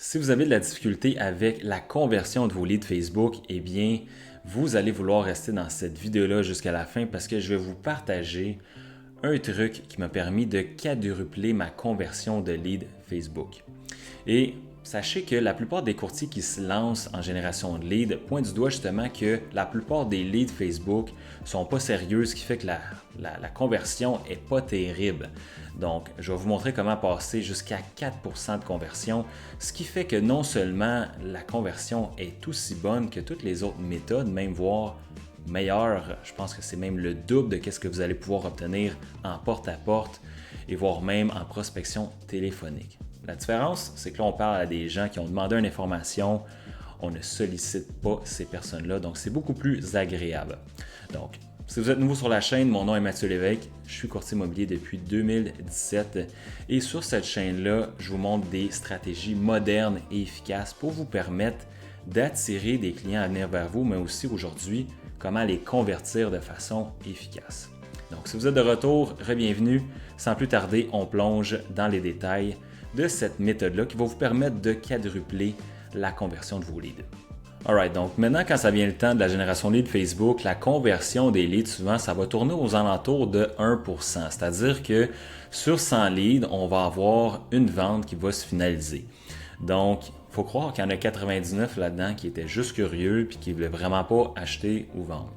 Si vous avez de la difficulté avec la conversion de vos leads Facebook, eh bien, vous allez vouloir rester dans cette vidéo-là jusqu'à la fin parce que je vais vous partager un truc qui m'a permis de quadrupler ma conversion de leads Facebook. Et sachez que la plupart des courtiers qui se lancent en génération de leads pointent du doigt justement que la plupart des leads Facebook ne sont pas sérieux, ce qui fait que la conversion n'est pas terrible. Donc, je vais vous montrer comment passer jusqu'à 4% de conversion, ce qui fait que non seulement la conversion est aussi bonne que toutes les autres méthodes, même voire meilleure, je pense que c'est même le double de ce que vous allez pouvoir obtenir en porte-à-porte et voire même en prospection téléphonique. La différence, c'est que là, on parle à des gens qui ont demandé une information, on ne sollicite pas ces personnes-là, donc c'est beaucoup plus agréable. Donc, si vous êtes nouveau sur la chaîne, mon nom est Mathieu Lévesque, je suis courtier immobilier depuis 2017 et sur cette chaîne-là, je vous montre des stratégies modernes et efficaces pour vous permettre d'attirer des clients à venir vers vous, mais aussi aujourd'hui, comment les convertir de façon efficace. Donc, si vous êtes de retour, re-bienvenue. Sans plus tarder, on plonge dans les détails de cette méthode-là qui va vous permettre de quadrupler la conversion de vos leads. Alright, donc maintenant quand ça vient le temps de la génération de leads Facebook, la conversion des leads, souvent, ça va tourner aux alentours de 1%. C'est-à-dire que sur 100 leads, on va avoir une vente qui va se finaliser. Donc, il faut croire qu'il y en a 99 là-dedans qui étaient juste curieux et qui ne voulaient vraiment pas acheter ou vendre.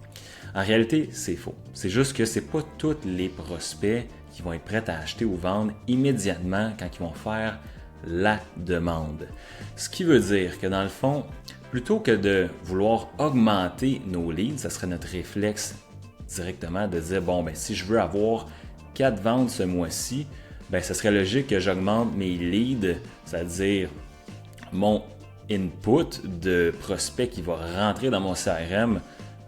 En réalité, c'est faux. C'est juste que ce n'est pas tous les prospects qui vont être prêts à acheter ou vendre immédiatement quand ils vont faire la demande. Ce qui veut dire que dans le fond, plutôt que de vouloir augmenter nos leads, ça serait notre réflexe directement de dire, bon, ben, si je veux avoir 4 ventes ce mois-ci, ben, ce serait logique que j'augmente mes leads, c'est-à-dire mon input de prospect qui va rentrer dans mon CRM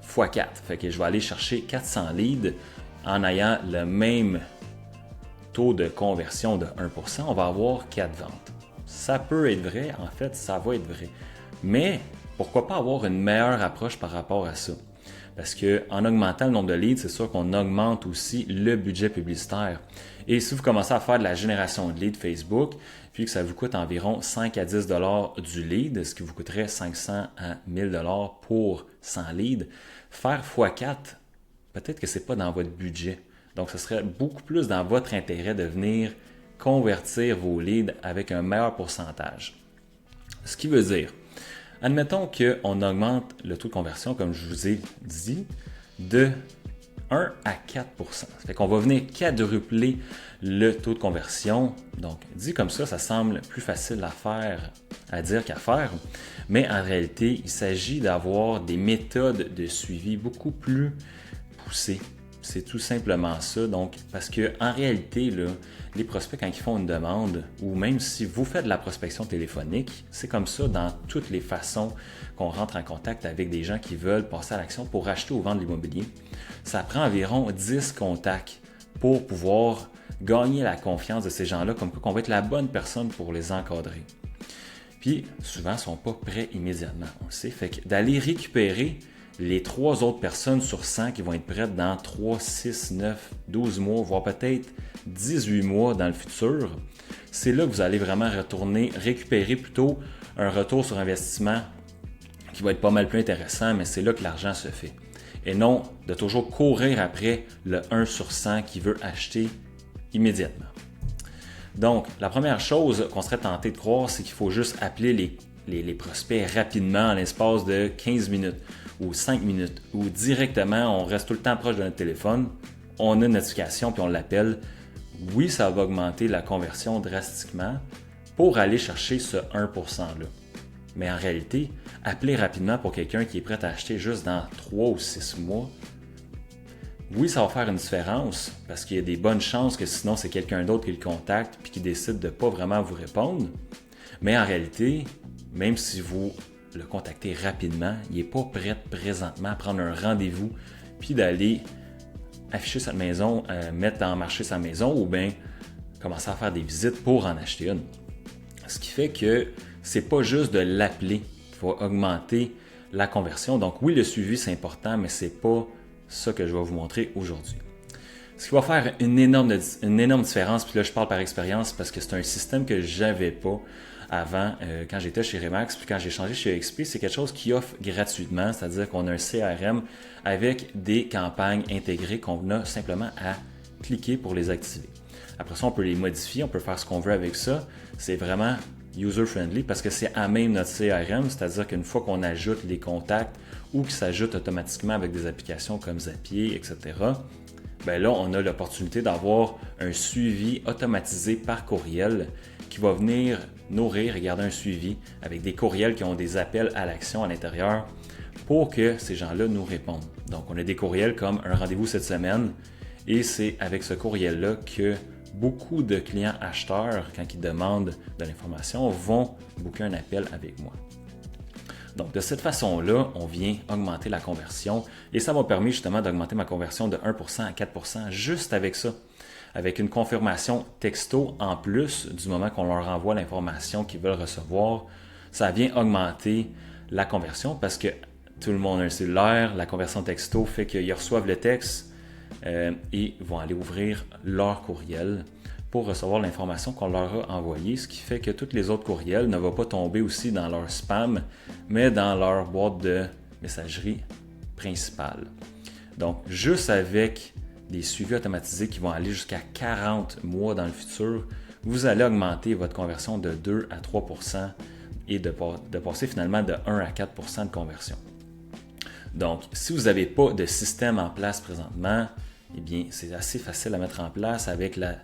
x 4. Fait que je vais aller chercher 400 leads en ayant le même taux de conversion de 1%, on va avoir 4 ventes. Ça peut être vrai, en fait, ça va être vrai. Mais pourquoi pas avoir une meilleure approche par rapport à ça? Parce qu'en augmentant le nombre de leads, c'est sûr qu'on augmente aussi le budget publicitaire. Et si vous commencez à faire de la génération de leads Facebook, puis que ça vous coûte environ 5 à 10 $ du lead, ce qui vous coûterait 500 à 1000 $ pour 100 leads, faire x4, peut-être que ce n'est pas dans votre budget. Donc, ce serait beaucoup plus dans votre intérêt de venir convertir vos leads avec un meilleur pourcentage. Ce qui veut dire, admettons qu'on augmente le taux de conversion, comme je vous ai dit, de 1 à 4 %. Ça fait qu'on va venir quadrupler le taux de conversion. Donc, dit comme ça semble plus facile à faire, à dire qu'à faire. Mais en réalité, il s'agit d'avoir des méthodes de suivi beaucoup plus poussées. C'est tout simplement ça. Donc, parce qu'en réalité, là, les prospects, quand ils font une demande, ou même si vous faites de la prospection téléphonique, c'est comme ça dans toutes les façons qu'on rentre en contact avec des gens qui veulent passer à l'action pour acheter ou vendre l'immobilier. Ça prend environ 10 contacts pour pouvoir gagner la confiance de ces gens-là, comme quoi qu'on va être la bonne personne pour les encadrer. Puis, souvent, ils ne sont pas prêts immédiatement, on le sait. Fait que d'aller récupérer les 3 autres personnes sur 100 qui vont être prêtes dans 3, 6, 9, 12 mois, voire peut-être 18 mois dans le futur, c'est là que vous allez vraiment récupérer plutôt un retour sur investissement qui va être pas mal plus intéressant, mais c'est là que l'argent se fait. Et non de toujours courir après le 1 sur 100 qui veut acheter immédiatement. Donc, la première chose qu'on serait tenté de croire, c'est qu'il faut juste appeler les prospects rapidement en l'espace de 15 minutes ou 5 minutes ou directement, on reste tout le temps proche de notre téléphone, on a une notification puis on l'appelle. Oui, ça va augmenter la conversion drastiquement pour aller chercher ce 1%-là. Mais en réalité, appeler rapidement pour quelqu'un qui est prêt à acheter juste dans 3 ou 6 mois, oui, ça va faire une différence parce qu'il y a des bonnes chances que sinon c'est quelqu'un d'autre qui le contacte puis qui décide de ne pas vraiment vous répondre. Mais en réalité, même si vous le contactez rapidement, il n'est pas prêt présentement à prendre un rendez-vous puis d'aller afficher sa maison, mettre en marché sa maison ou bien commencer à faire des visites pour en acheter une. Ce qui fait que c'est pas juste de l'appeler qui va augmenter la conversion. Donc oui, le suivi c'est important, mais c'est pas ça que je vais vous montrer aujourd'hui. Ce qui va faire une énorme différence, puis là je parle par expérience parce que c'est un système que je n'avais pas avant quand j'étais chez Remax, puis quand j'ai changé chez XP, c'est quelque chose qui offre gratuitement, c'est-à-dire qu'on a un CRM avec des campagnes intégrées qu'on a simplement à cliquer pour les activer. Après ça, on peut les modifier, on peut faire ce qu'on veut avec ça. C'est vraiment user-friendly parce que c'est à même notre CRM, c'est-à-dire qu'une fois qu'on ajoute les contacts ou qu'ils s'ajoutent automatiquement avec des applications comme Zapier, etc., bien là, on a l'opportunité d'avoir un suivi automatisé par courriel qui va venir nourrir et garder un suivi avec des courriels qui ont des appels à l'action à l'intérieur pour que ces gens-là nous répondent. Donc, on a des courriels comme un rendez-vous cette semaine et c'est avec ce courriel-là que beaucoup de clients acheteurs, quand ils demandent de l'information, vont booker un appel avec moi. Donc, de cette façon-là, on vient augmenter la conversion et ça m'a permis justement d'augmenter ma conversion de 1% à 4% juste avec ça. Avec une confirmation texto en plus du moment qu'on leur envoie l'information qu'ils veulent recevoir, ça vient augmenter la conversion parce que tout le monde a un cellulaire, la conversion texto fait qu'ils reçoivent le texte et vont aller ouvrir leur courriel pour recevoir l'information qu'on leur a envoyée, ce qui fait que tous les autres courriels ne vont pas tomber aussi dans leur spam, mais dans leur boîte de messagerie principale. Donc, juste avec des suivis automatisés qui vont aller jusqu'à 40 mois dans le futur, vous allez augmenter votre conversion de 2 à 3% et de passer finalement de 1 à 4% de conversion. Donc, si vous n'avez pas de système en place présentement, eh bien, c'est assez facile à mettre en place avec la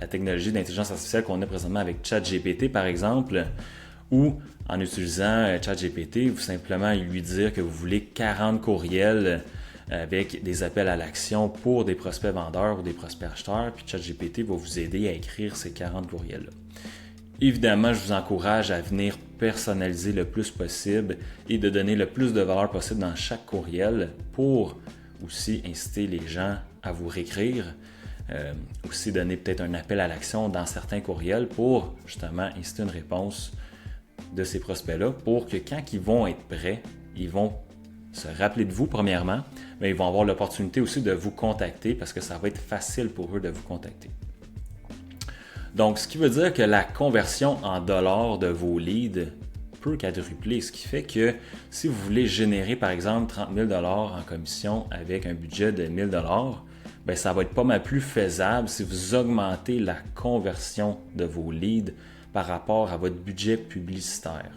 technologie d'intelligence artificielle qu'on a présentement avec ChatGPT, par exemple, ou en utilisant ChatGPT, vous simplement lui dire que vous voulez 40 courriels avec des appels à l'action pour des prospects vendeurs ou des prospects acheteurs, puis ChatGPT va vous aider à écrire ces 40 courriels-là. Évidemment, je vous encourage à venir personnaliser le plus possible et de donner le plus de valeur possible dans chaque courriel pour aussi inciter les gens à vous réécrire, aussi donner peut-être un appel à l'action dans certains courriels pour justement inciter une réponse de ces prospects-là pour que quand ils vont être prêts, ils vont se rappeler de vous premièrement, mais ils vont avoir l'opportunité aussi de vous contacter parce que ça va être facile pour eux de vous contacter. Donc, ce qui veut dire que la conversion en dollars de vos leads peut quadrupler, ce qui fait que si vous voulez générer par exemple 30 000 $ en commission avec un budget de 1 000 $, bien, ça va être pas mal plus faisable si vous augmentez la conversion de vos leads par rapport à votre budget publicitaire.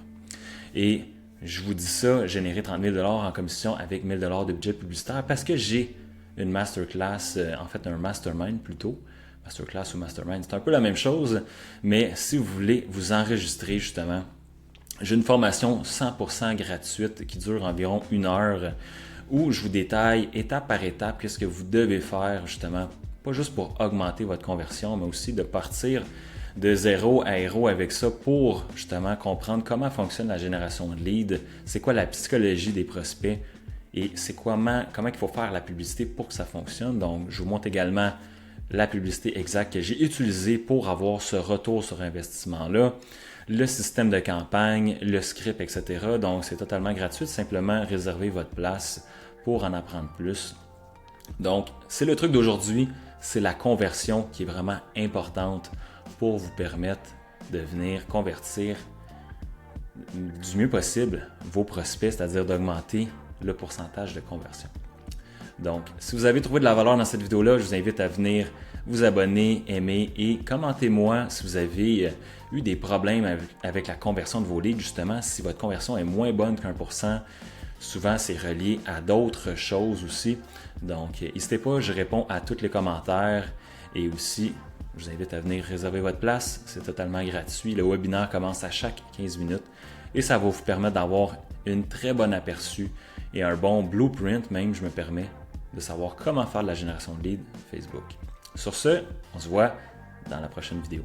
Et je vous dis ça, générer 30 000 $ en commission avec 1 000 $ de budget publicitaire parce que j'ai une masterclass, en fait un mastermind plutôt. Masterclass ou mastermind, c'est un peu la même chose, mais si vous voulez vous enregistrer justement, j'ai une formation 100% gratuite qui dure environ 1 heure où je vous détaille étape par étape qu'est-ce que vous devez faire justement, pas juste pour augmenter votre conversion, mais aussi de partir de zéro à héros avec ça pour justement comprendre comment fonctionne la génération de leads, c'est quoi la psychologie des prospects et c'est comment il faut faire la publicité pour que ça fonctionne. Donc, je vous montre également la publicité exacte que j'ai utilisée pour avoir ce retour sur investissement-là, le système de campagne, le script, etc. Donc, c'est totalement gratuit. Simplement, réservez votre place pour en apprendre plus. Donc, c'est le truc d'aujourd'hui. C'est la conversion qui est vraiment importante pour vous permettre de venir convertir du mieux possible vos prospects, c'est-à-dire d'augmenter le pourcentage de conversion. Donc, si vous avez trouvé de la valeur dans cette vidéo-là, je vous invite à venir vous abonner, aimer et commentez-moi si vous avez eu des problèmes avec la conversion de vos leads. Justement, si votre conversion est moins bonne qu'1%, souvent c'est relié à d'autres choses aussi. Donc, n'hésitez pas, je réponds à tous les commentaires et aussi, je vous invite à venir réserver votre place. C'est totalement gratuit. Le webinaire commence à chaque 15 minutes et ça va vous permettre d'avoir une très bonne aperçu et un bon blueprint même, je me permets, de savoir comment faire de la génération de leads Facebook. Sur ce, on se voit dans la prochaine vidéo.